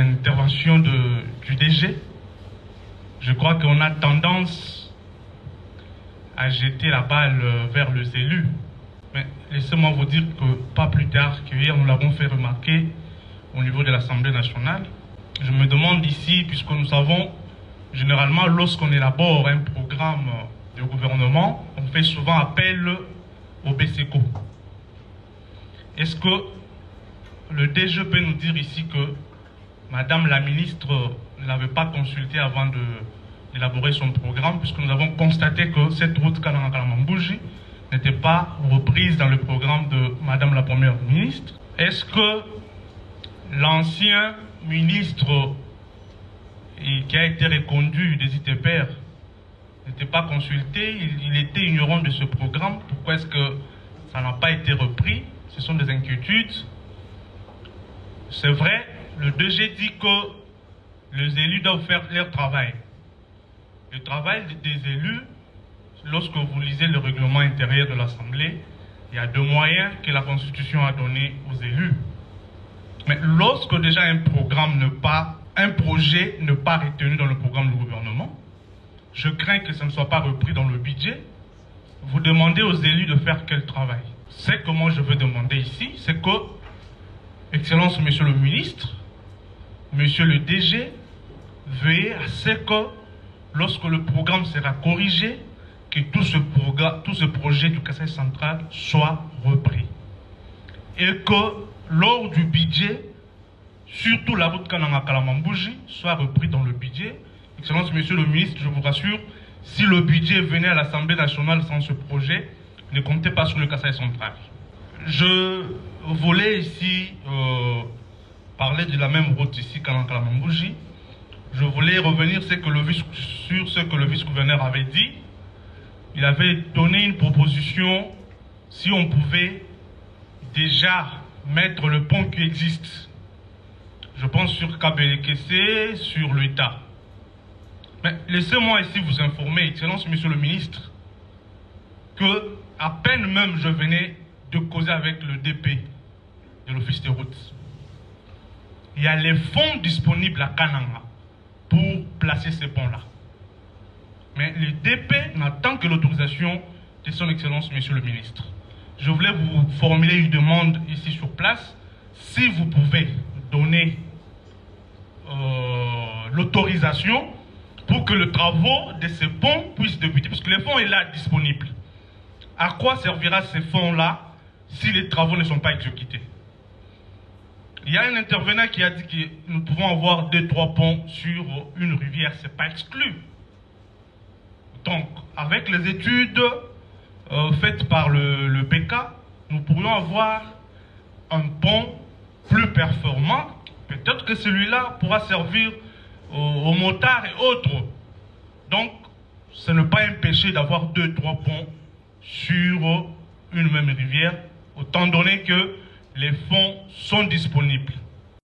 l'intervention du DG. Je crois qu'on a tendance à jeter la balle vers les élus. Mais laissez-moi vous dire que pas plus tard qu'hier, nous l'avons fait remarquer au niveau de l'Assemblée nationale. Je me demande ici, puisque nous savons, généralement, lorsqu'on élabore un programme de gouvernement, on fait souvent appel au BCECO. Est-ce que le DG peut nous dire ici que Madame la ministre ne l'avait pas consulté avant d'élaborer son programme, puisque nous avons constaté que cette route Kananga-Kalamambouji n'était pas reprise dans le programme de Madame la Première ministre? Est-ce que l'ancien ministre qui a été reconduit des ITPR n'était pas consulté? Il était ignorant de ce programme. Pourquoi est-ce que ça n'a pas été repris? Ce sont des inquiétudes. C'est vrai, le DG dit que les élus doivent faire leur travail. Le travail des élus, lorsque vous lisez le règlement intérieur de l'Assemblée, il y a deux moyens que la Constitution a donnés aux élus. Mais lorsque déjà un projet n'est pas retenu dans le programme du gouvernement, je crains que ça ne soit pas repris dans le budget. Vous demandez aux élus de faire quel travail? C'est que moi je veux demander ici, c'est que, Excellence Monsieur le Ministre, Monsieur le DG, veuillez à ce que, lorsque le programme sera corrigé, que tout ce projet du Kasaï central soit repris. Et que lors du budget, surtout la route Kananga-Kalamambouji, soit repris dans le budget. Excellence Monsieur le Ministre, je vous rassure, si le budget venait à l'Assemblée nationale sans ce projet, ne comptez pas sur le Kasaï central. Je voulais ici parler de la même route ici, Kananga-Kalamambouji. Je voulais revenir sur ce que le vice-gouverneur avait dit. Il avait donné une proposition, si on pouvait déjà mettre le pont qui existe. Je pense sur Kabelekese, sur l'État. Mais laissez-moi ici vous informer, Excellence Monsieur le Ministre, que à peine même je venais de causer avec le DP de l'Office des routes. Il y a les fonds disponibles à Kananga pour placer ces ponts-là. Mais le DP n'attend que l'autorisation de son Excellence Monsieur le Ministre. Je voulais vous formuler une demande ici sur place. Si vous pouvez donner l'autorisation pour que les travaux de ces ponts puissent débuter, parce que les fonds sont là disponibles. À quoi servira ces fonds-là si les travaux ne sont pas exécutés? Il y a un intervenant qui a dit que nous pouvons avoir 2-3 ponts sur une rivière, ce n'est pas exclu. Donc, avec les études faites par le BK, nous pourrions avoir un pont plus performant. Peut-être que celui-là pourra servir aux motards et autres. Donc, ce n'est pas un péché d'avoir 2-3 ponts sur une même rivière, autant donné que les fonds sont disponibles.